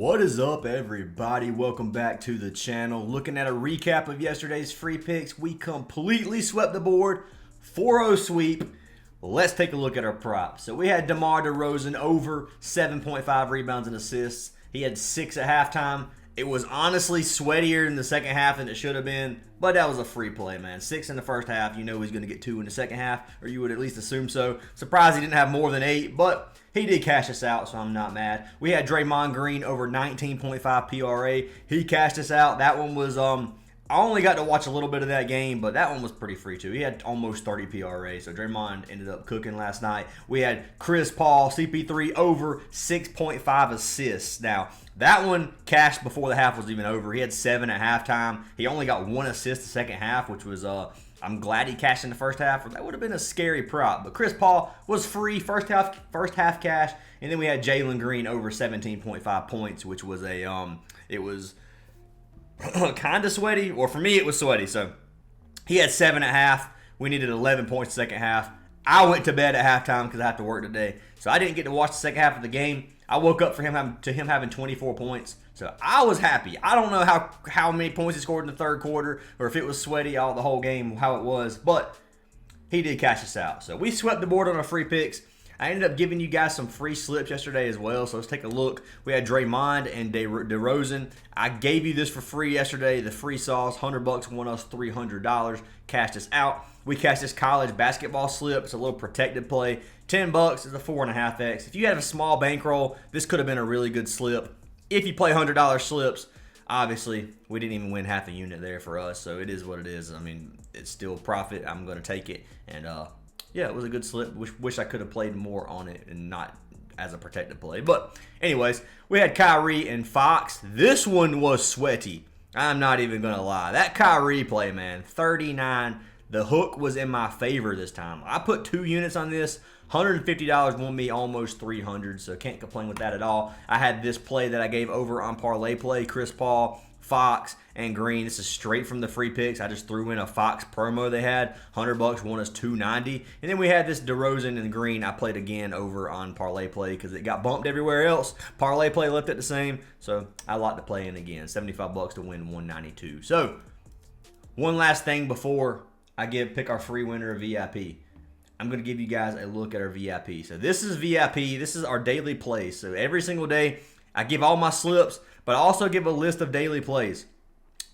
What is up, everybody? Welcome back to the channel. Looking at a recap of yesterday's free picks. We completely swept the board. 4-0 sweep. Let's take a look at our props. So we had DeMar DeRozan over 7.5 rebounds and assists. He had 6 at halftime. It was honestly sweatier in the second half than it should have been, but that was a free play, man. 6 in the first half. You know he's going to get 2 in the second half, or you would at least assume so. Surprised he didn't have more than 8, but he did cash us out, so I'm not mad. We had Draymond Green over 19.5 PRA. He cashed us out. That one was, I only got to watch a little bit of that game, but that one was pretty free too. He had almost 30 PRA, so Draymond ended up cooking last night. We had Chris Paul, CP3 over 6.5 assists. Now, that one cashed before the half was even over. He had 7 at halftime. He only got 1 assist the second half, which was, I'm glad he cashed in the first half, or that would have been a scary prop. But Chris Paul was free, first half cash, and then we had Jalen Green over 17.5 points, which was a, it was kind of sweaty, or for me it was sweaty. So he had 7 at half. We needed 11 points second half. I went to bed at halftime because I have to work today, so I didn't get to watch the second half of the game. I woke up for him having 24 points, so I was happy. I don't know how many points he scored in the third quarter, or if it was sweaty all the whole game, how it was, but he did cash us out. So we swept the board on our free picks. I ended up giving you guys some free slips yesterday as well, so let's take a look. We had Draymond and DeRozan. I gave you this for free yesterday. The free sauce, $100 won us $300. Cashed us out. We cashed this college basketball slip. It's a little protected play. $10 is a 4.5x. If you have a small bankroll, this could have been a really good slip. If you play $100 slips, obviously we didn't even win half a unit there for us, so it is what it is. I mean, it's still profit. I'm going to take it, and yeah, it was a good slip. Wish I could have played more on it and not as a protected play. But anyways, we had Kyrie and Fox. This one was sweaty. I'm not even going to lie. That Kyrie play, man, 39. The hook was in my favor this time. I put 2 units on this. $150 won me almost $300, so can't complain with that at all. I had this play that I gave over on Parlay Play, Chris Paul, Fox, and Green. This is straight from the free picks. I just threw in a Fox promo they had. $100 won us $290. And then we had this DeRozan and Green I played again over on Parlay Play because it got bumped everywhere else. Parlay Play left it the same, so I like to play in again. $75 to win $192. So, one last thing before I pick our free winner of VIP. I'm going to give you guys a look at our VIP. So this is VIP. This is our daily plays. So every single day, I give all my slips, but I also give a list of daily plays.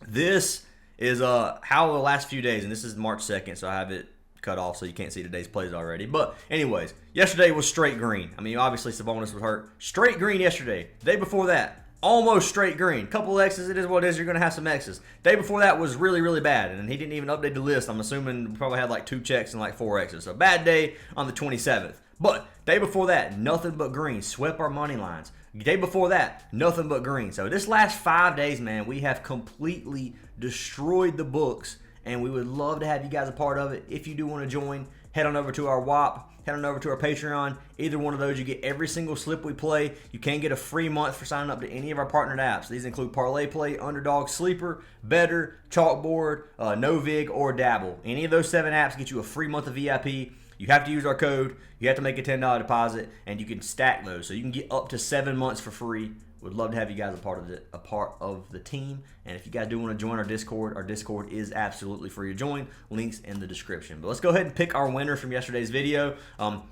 This is how the last few days, and this is March 2nd, so I have it cut off so you can't see today's plays already. But anyways, yesterday was straight green. I mean, obviously Sabonis was hurt. Straight green yesterday. The day before that, almost straight green. Couple X's, it is what it is. You're going to have some X's. Day before that was really, really bad, and he didn't even update the list. I'm assuming we probably had like 2 checks and like 4 X's. So bad day on the 27th. But day before that, nothing but green. Swept our money lines. Day before that, nothing but green. So this last 5 days, man, we have completely destroyed the books, and we would love to have you guys a part of it. If you do want to join, head on over to our WAP. Head on over to our Patreon. Either one of those, you get every single slip we play. You can get a free month for signing up to any of our partnered apps. These include Parlay Play, Underdog, Sleeper, Better, Chalkboard, NOVIG, or Dabble. Any of those 7 apps get you a free month of VIP. You have to use our code. You have to make a $10 deposit, and you can stack those. So you can get up to 7 months for free. Would love to have you guys a part of the team. And if you guys do want to join our Discord is absolutely free to join. Links in the description. But let's go ahead and pick our winner from yesterday's video.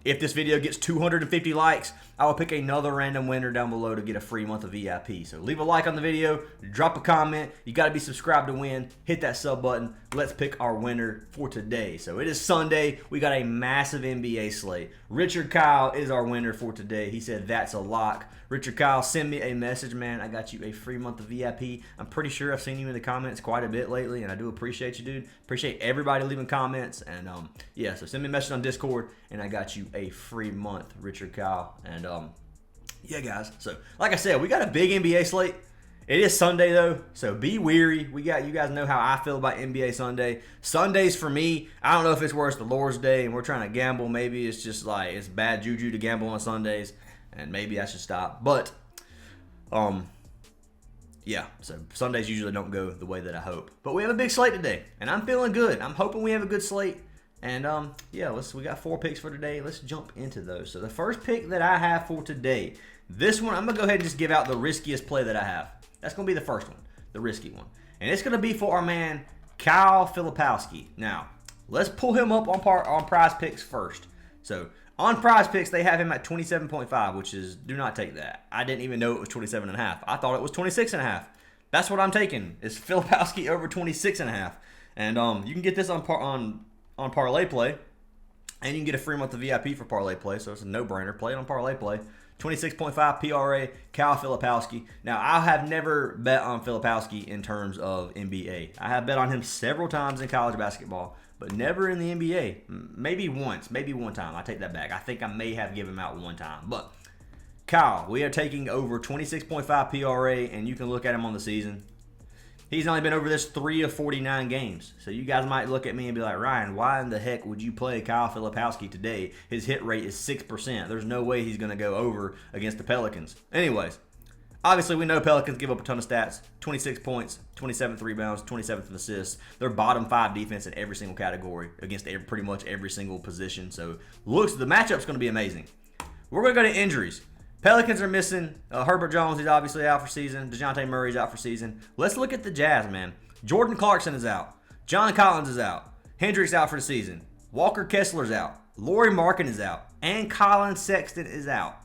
If this video gets 250 likes, I will pick another random winner down below to get a free month of VIP. So leave a like on the video, drop a comment. You got to be subscribed to win. Hit that sub button. Let's pick our winner for today. So it is Sunday. We got a massive NBA slate. Richard Kyle is our winner for today. He said that's a lock. Richard Kyle, send me a message, man. I got you a free month of VIP. I'm pretty sure I've seen you in the comments quite a bit lately, and I do appreciate you, dude. Appreciate everybody leaving comments. And, yeah, so send me a message on Discord, and I got you a free month, Richard Kyle. And, yeah, guys. So, like I said, we got a big NBA slate. It is Sunday, though, so be weary. You guys know how I feel about NBA Sunday. Sundays for me, I don't know if it's worse the Lord's Day and we're trying to gamble. Maybe it's just like it's bad juju to gamble on Sundays, and maybe I should stop. But, yeah, so Sundays usually don't go the way that I hope. But we have a big slate today, and I'm feeling good. I'm hoping we have a good slate, And yeah, we got 4 picks for today. Let's jump into those. So the first pick that I have for today, this one, I'm going to go ahead and just give out the riskiest play that I have. That's going to be the first one, the risky one. And it's going to be for our man, Kyle Filipowski. Now, let's pull him up on Prizepicks first. So on Prizepicks, they have him at 27.5, which is, do not take that. I didn't even know it was 27.5. I thought it was 26.5. That's what I'm taking, is Filipowski over 26.5. And you can get this on Parlay Play, and you can get a free month of VIP for Parlay Play, so it's a no-brainer. Play it on Parlay Play. 26.5 PRA, Kyle Filipowski. Now, I have never bet on Filipowski in terms of NBA. I have bet on him several times in college basketball, but never in the NBA. Maybe once, maybe one time. I take that back. I think I may have given him out one time. But Kyle, we are taking over 26.5 PRA, and you can look at him on the season. He's only been over this 3 of 49 games. So you guys might look at me and be like, Ryan, why in the heck would you play Kyle Filipowski today? His hit rate is 6%. There's no way he's going to go over against the Pelicans. Anyways, obviously we know Pelicans give up a ton of stats. 26 points, 27th rebounds, 27th assists. They're bottom 5 defense in every single category against pretty much every single position. So the matchup's going to be amazing. We're going to go to injuries. Pelicans are missing Herbert Jones. He's obviously out for season. DeJounte Murray's out for season. Let's look at the Jazz, man. Jordan Clarkson is out. John Collins is out. Hendricks out for the season. Walker Kessler's out. Lauri Markkanen is out. And Colin Sexton is out.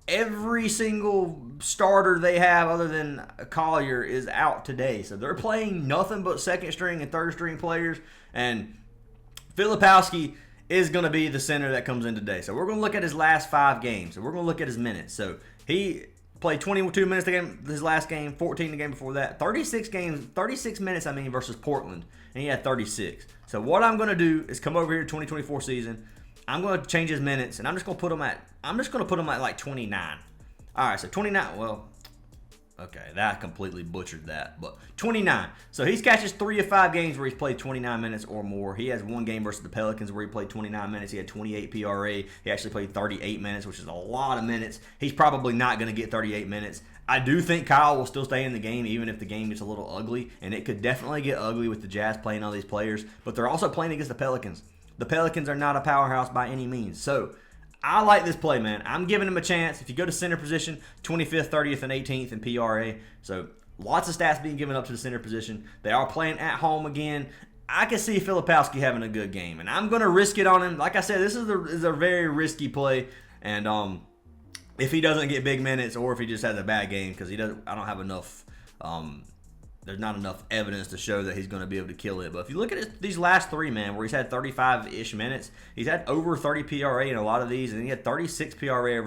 Every single starter they have other than Collier is out today. So they're playing nothing but second string and third string players. And Filipowski is going to be the center that comes in today. So we're going to look at his last 5 games. So we're going to look at his minutes. So he played 22 minutes his last game, 14 the game before that. 36 minutes, versus Portland. And he had 36. So what I'm going to do is come over here to 2024 season. I'm going to change his minutes, and I'm just going to put him at like 29. All right, so 29, well, okay, that completely butchered that, but 29. So he's catches 3 of 5 games where he's played 29 minutes or more. He has 1 game versus the Pelicans where he played 29 minutes. He had 28 PRA. He actually played 38 minutes, which is a lot of minutes. He's probably not going to get 38 minutes. I do think Kyle will still stay in the game even if the game gets a little ugly, and it could definitely get ugly with the Jazz playing all these players, but they're also playing against the Pelicans. The Pelicans are not a powerhouse by any means. So I like this play, man. I'm giving him a chance. If you go to center position, 25th, 30th, and 18th in PRA. So lots of stats being given up to the center position. They are playing at home again. I can see Filipowski having a good game, and I'm going to risk it on him. Like I said, this is a very risky play, and if he doesn't get big minutes or if he just has a bad game, because I don't have enough. There's not enough evidence to show that he's going to be able to kill it. But if you look at these last 3, man, where he's had 35-ish minutes, he's had over 30 PRA in a lot of these, and he had 36 PRA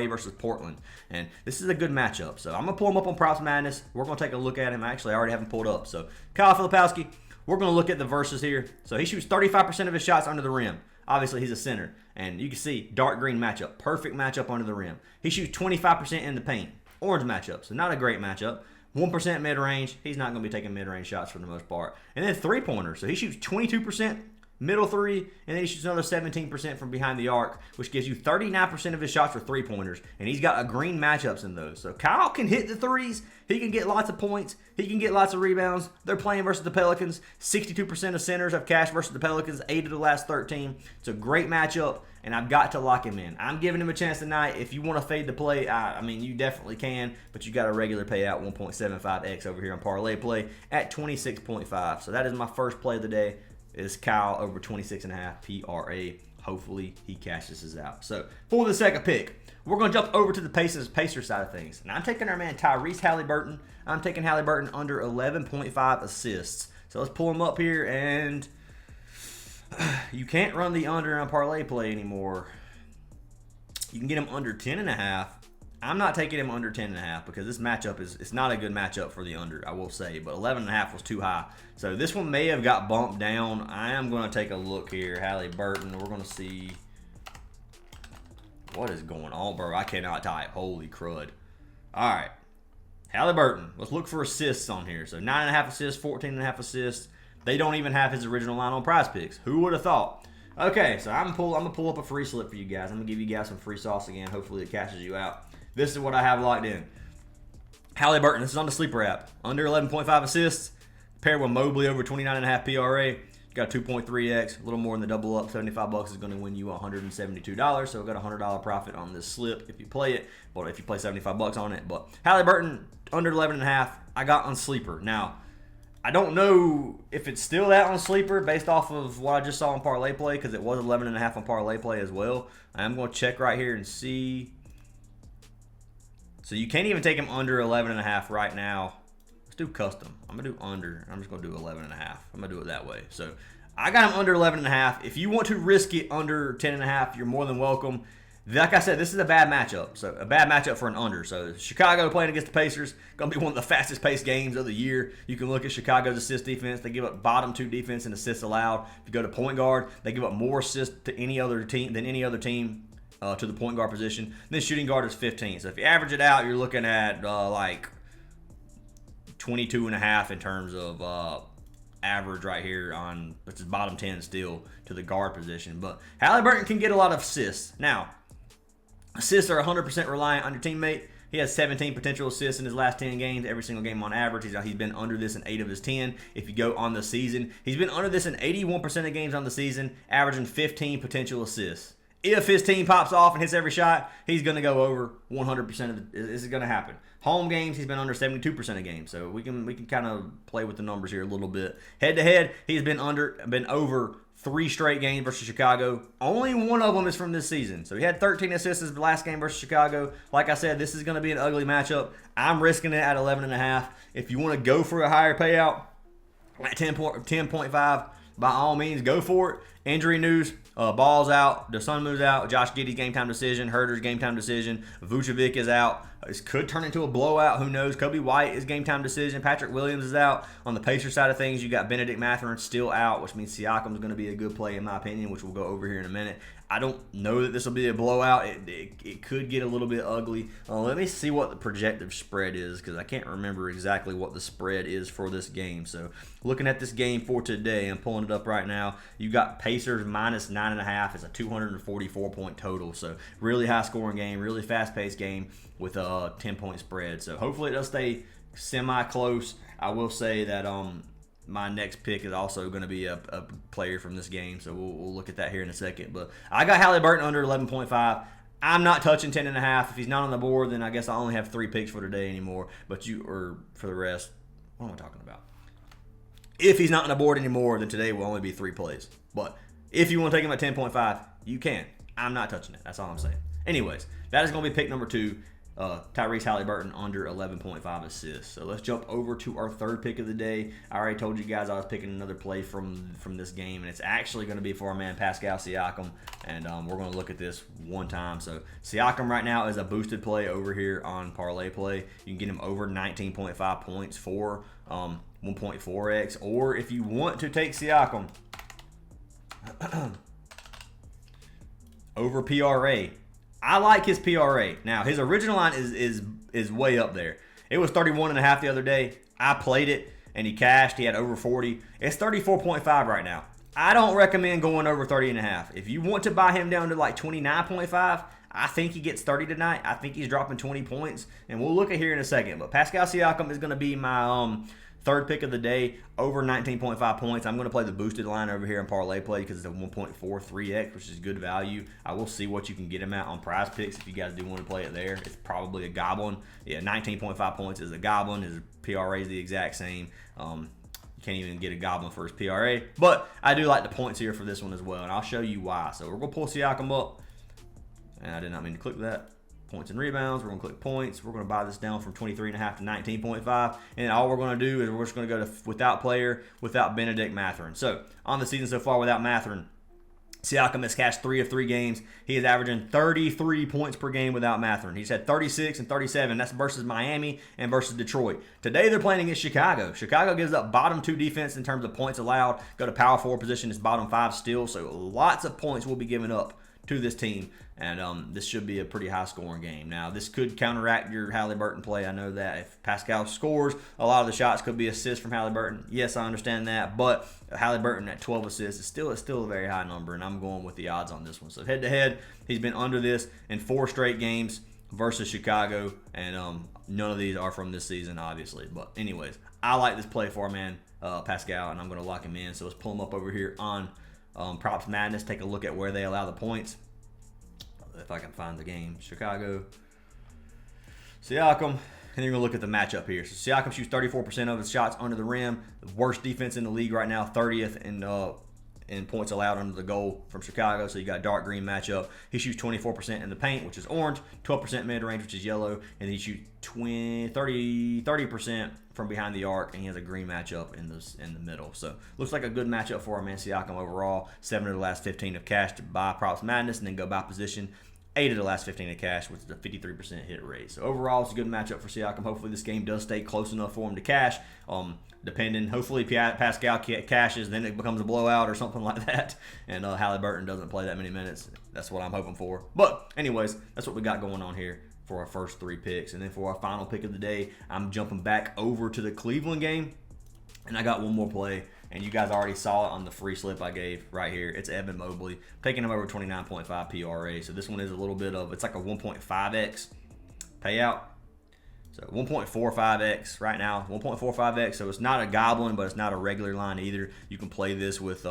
versus Portland. And this is a good matchup. So I'm going to pull him up on Props Madness. We're going to take a look at him. Actually, I already have him pulled up. So Kyle Filipowski, we're going to look at the verses here. So he shoots 35% of his shots under the rim. Obviously, he's a center. And you can see dark green matchup. Perfect matchup under the rim. He shoots 25% in the paint. Orange matchup. So not a great matchup. 1% mid-range. He's not going to be taking mid-range shots for the most part. And then three-pointers. So he shoots 22% middle 3, and then he shoots another 17% from behind the arc, which gives you 39% of his shots for three-pointers. And he's got a green matchups in those. So Kyle can hit the threes. He can get lots of points. He can get lots of rebounds. They're playing versus the Pelicans. 62% of centers have cashed versus the Pelicans, 8 of the last 13. It's a great matchup, and I've got to lock him in. I'm giving him a chance tonight. If you want to fade the play, I mean, you definitely can, but you got a regular payout 1.75x over here on Parlay Play at 26.5. So that is my first play of the day. Is Kyle over 26.5 PRA. Hopefully he cashes this out. So for the second pick, we're going to jump over to the Pacers side of things. And I'm taking our man Tyrese Haliburton. I'm taking Haliburton under 11.5 assists. So let's pull him up here, and you can't run the under on Parlay Play anymore. You can get him under 10.5. I'm not taking him under 10.5 because this matchup it's not a good matchup for the under, I will say. But 11.5 was too high. So this one may have got bumped down. I am going to take a look here. Haliburton, we're going to see what is going on, bro. I cannot type. Holy crud. All right. Haliburton. Let's look for assists on here. So 9.5 assists, 14.5 assists. They don't even have his original line on Prizepicks. Who would have thought? Okay, so I'm gonna pull up a free slip for you guys. I'm gonna give you guys some free sauce again. Hopefully it cashes you out. This is what I have locked in. Haliburton, this is on the Sleeper app. Under 11.5 assists, paired with Mobley over 29.5 PRA. got a 2.3x, a little more than the double up. 75 bucks is going to win you $172. So we got a $100 profit on this slip if you play it, but if you play 75 bucks on it. But Haliburton under 11.5, I got on Sleeper. Now, I don't know if it's still that on Sleeper based off of what I just saw on Parlay Play, because it was 11.5 on Parlay Play as well. I'm going to check right here and see. So you can't even take him under 11.5 right now. Let's do custom. I'm going to do under. I'm just going to do 11.5. I'm going to do it that way. So I got him under 11.5. If you want to risk it under 10.5, you're more than welcome. Like I said, this is a bad matchup. So a bad matchup for an under. So Chicago playing against the Pacers, going to be one of the fastest paced games of the year. You can look at Chicago's assist defense. They give up bottom 2 defense and assists allowed. If you go to point guard, they give up more assists to any other team than any other team to the point guard position. And then shooting guard is 15. So if you average it out, you're looking at like 22.5 in terms of average right here on, which is bottom 10 still to the guard position. But Haliburton can get a lot of assists. Now, assists are 100% reliant on your teammate. He has 17 potential assists in his last 10 games, every single game on average. He's been under this in 8 of his 10. If you go on the season, he's been under this in 81% of games on the season, averaging 15 potential assists. If his team pops off and hits every shot, he's going to go over 100% of it. This is going to happen. Home games, he's been under 72% of games. So we can kind of play with the numbers here a little bit. Head to head, he's been over 3 straight games versus Chicago. Only one of them is from this season. So he had 13 assists his last game versus Chicago. Like I said, this is going to be an ugly matchup. I'm risking it at 11.5. If you want to go for a higher payout at 10.5, by all means, go for it. Injury news, Ball's out, DeSunmu's out, Josh Giddey's game time decision, Herter's game time decision, Vucevic is out. This could turn into a blowout, who knows. Kobe White is game time decision, Patrick Williams is out. On the Pacers side of things, you got Benedict Mathurin still out, which means Siakam's going to be a good play in my opinion, which we'll go over here in a minute. I don't know that this will be a blowout. It could get a little bit ugly. Let me see what the projected spread is, because I can't remember exactly what the spread is for this game. So looking at this game for today, I'm pulling it up right now. You got Pacers minus 9.5. It's a 244-point total. So really high-scoring game, really fast-paced game with a 10-point spread. So hopefully it does stay semi-close. I will say that my next pick is also going to be a player from this game, so we'll look at that here in a second. But I got Haliburton under 11.5. I'm not touching 10.5. If he's not on the board, then I guess I only have 3 picks for today anymore. Or for the rest, what am I talking about? If he's not on the board anymore, then today will only be 3 plays. But if you want to take him at 10.5, you can. I'm not touching it. That's all I'm saying. Anyways, that is going to be pick number 2. Tyrese Haliburton under 11.5 assists. So let's jump over to our third pick of the day. I already told you guys I was picking another play from this game, and it's actually going to be for our man Pascal Siakam, and we're going to look at this one time. So Siakam right now is a boosted play over here on Parlay Play. You can get him over 19.5 points for 1.4x, or if you want to take Siakam over PRA, I like his PRA. Now, his original line is way up there. It was 31.5 the other day. I played it, and he cashed. He had over 40. It's 34.5 right now. I don't recommend going over 30.5. If you want to buy him down to like 29.5, I think he gets 30 tonight. I think he's dropping 20 points, and we'll look at here in a second. But Pascal Siakam is going to be my third pick of the day, over 19.5 points. I'm going to play the boosted line over here in Parlay Play because it's a 1.43x, which is good value. I will see what you can get him at on Prizepicks if you guys do want to play it there. It's probably a goblin. Yeah, 19.5 points is a goblin. His PRA is the exact same. You can't even get a goblin for his PRA. But I do like the points here for this one as well, and I'll show you why. So we're going to pull Siakam up. And I did not mean to click that. Points and rebounds. We're going to click points. We're going to buy this down from 23.5 to 19.5. And all we're going to do is we're just going to go to without player, without Benedict Mathurin. So on the season so far without Mathurin, Siakam has cashed 3 of 3 games. He is averaging 33 points per game without Mathurin. He's had 36 and 37. That's versus Miami and versus Detroit. Today they're playing against Chicago. Chicago gives up bottom 2 defense in terms of points allowed. Go to power 4 position. It's bottom 5 still. So lots of points will be given up to this team. And this should be a pretty high-scoring game. Now, this could counteract your Haliburton play. I know that if Pascal scores, a lot of the shots could be assists from Haliburton. Yes, I understand that, but Haliburton at 12 assists is still a very high number, and I'm going with the odds on this one. So head-to-head, he's been under this in 4 straight games versus Chicago, and none of these are from this season, obviously. But anyways, I like this play for man Pascal, and I'm going to lock him in. So let's pull him up over here on Props Madness. Take a look at where they allow the points. If I can find the game. Chicago. Siakam. And you're going to look at the matchup here. So Siakam shoots 34% of his shots under the rim. The worst defense in the league right now, 30th in points allowed under the goal from Chicago. So you got dark green matchup. He shoots 24% in the paint, which is orange, 12% mid-range, which is yellow, and then he shoots 30% from behind the arc, and he has a green matchup in the middle. So looks like a good matchup for our man Siakam overall. 7 of the last 15 of cash to buy Props Madness, and then go by position. 8 of the last 15 of cash, which is a 53% hit rate. So overall, it's a good matchup for Siakam. Hopefully this game does stay close enough for him to cash. Depending, hopefully Pascal cashes, then it becomes a blowout or something like that. And Haliburton doesn't play that many minutes. That's what I'm hoping for. But anyways, that's what we got going on here for our first 3 picks. And then for our final pick of the day, I'm jumping back over to the Cleveland game. And I got one more play. And you guys already saw it on the free slip I gave right here. It's Evan Mobley. Taking him over 29.5 PRA. So this one is a little bit of, it's like a 1.5x payout. So 1.45x right now, 1.45x. So it's not a goblin, but it's not a regular line either. You can play this with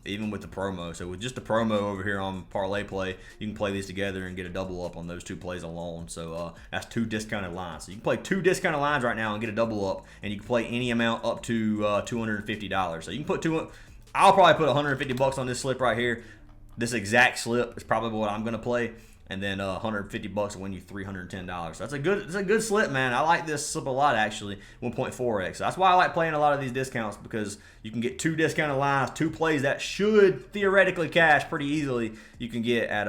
even with the promo. So with just the promo over here on Parlay Play, you can play these together and get a double up on those 2 plays alone. So that's 2 discounted lines. So you can play 2 discounted lines right now and get a double up, and you can play any amount up to $250. So you can put I'll probably put $150 on this slip right here. This exact slip is probably what I'm gonna play. And then $150 will win you $310. So that's a good slip, man. I like this slip a lot, actually. 1.4x. So that's why I like playing a lot of these discounts, because you can get 2 discounted lines, 2 plays that should theoretically cash pretty easily. You can get at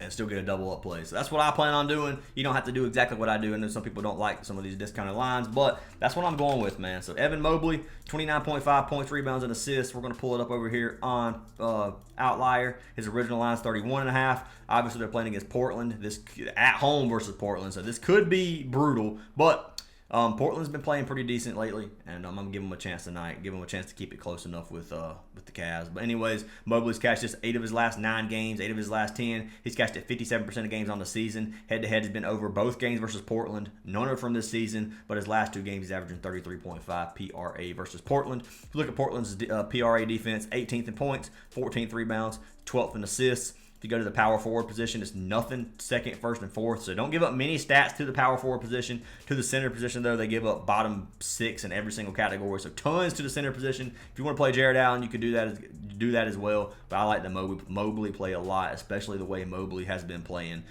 and still get a double up play. So that's what I plan on doing. You don't have to do exactly what I do. I know some people don't like some of these discounted lines, but that's what I'm going with, man. So Evan Mobley, 29.5 points, rebounds, and assists. We're going to pull it up over here on OUTLIER. His original line is 31.5. Obviously, they're playing against Portland. This at home versus Portland, so this could be brutal, but Portland's been playing pretty decent lately, and I'm going to give them a chance tonight. Give them a chance to keep it close enough with the Cavs. But anyways, Mobley's cashed just 8 of his last 9 games, 8 of his last 10. He's cashed at 57% of games on the season. Head-to-head has been over both games versus Portland. None are from this season, but his last 2 games he's averaging 33.5 PRA versus Portland. If you look at Portland's PRA defense, 18th in points, 14th rebounds, 12th in assists. If you go to the power forward position, it's nothing, 2nd, 1st, and 4th. So don't give up many stats to the power forward position. To the center position, though, they give up bottom 6 in every single category. So tons to the center position. If you want to play Jared Allen, you could do that as well. But I like the Mobley play a lot, especially the way Mobley has been playing.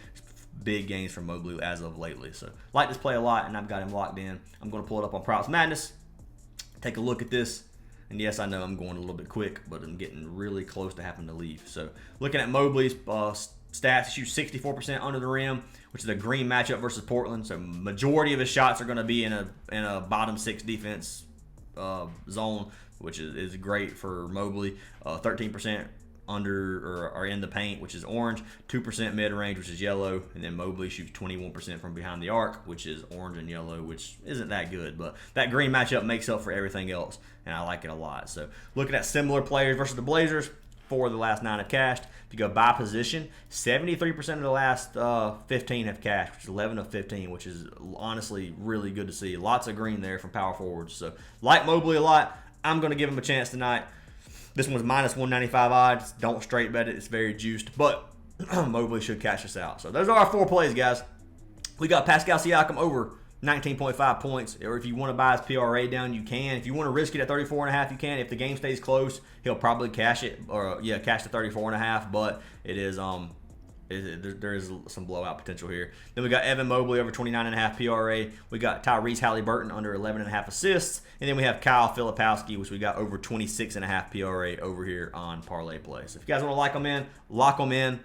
Big games from Mobley as of lately. So like this play a lot, and I've got him locked in. I'm going to pull it up on Props Madness. Take a look at this. And yes, I know I'm going a little bit quick, but I'm getting really close to having to leave. So looking at Mobley's stats, he shoots 64% under the rim, which is a green matchup versus Portland. So majority of his shots are going to be in a bottom 6 defense zone, which is great for Mobley. 13% under or in the paint, which is orange, 2% mid-range, which is yellow, and then Mobley shoots 21% from behind the arc, which is orange and yellow, which isn't that good, but that green matchup makes up for everything else, and I like it a lot. So looking at similar players versus the Blazers, 4 of the last 9 have cashed. If you go by position, 73% of the last 15 have cashed, which is 11 of 15, which is honestly really good to see. Lots of green there from power forwards. So like Mobley a lot. I'm going to give him a chance tonight. This one's minus 195 odds. Don't straight bet it. It's very juiced. But Mobley should cash us out. So those are our 4 plays, guys. We got Pascal Siakam over 19.5 points. Or if you want to buy his PRA down, you can. If you want to risk it at 34.5, you can. If the game stays close, he'll probably cash it. Or cash the 34.5. But it is there is some blowout potential here. Then we got Evan Mobley over 29.5 PRA. We got Tyrese Haliburton under 11.5 assists. And then we have Kyle Filipowski, which we got over 26.5 PRA over here on Parlay Play. So if you guys want to like them in, lock them in.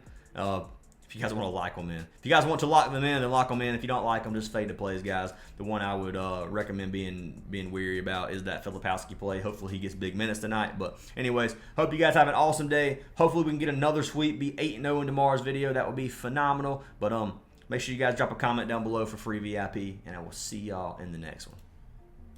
If you guys want to like them in. If you guys want to lock them in, then lock them in. If you don't like them, just fade the plays, guys. The one I would recommend being weary about is that Filipowski play. Hopefully he gets big minutes tonight. But anyways, hope you guys have an awesome day. Hopefully we can get another sweep, be 8-0 in tomorrow's video. That would be phenomenal. But make sure you guys drop a comment down below for free VIP, and I will see y'all in the next one.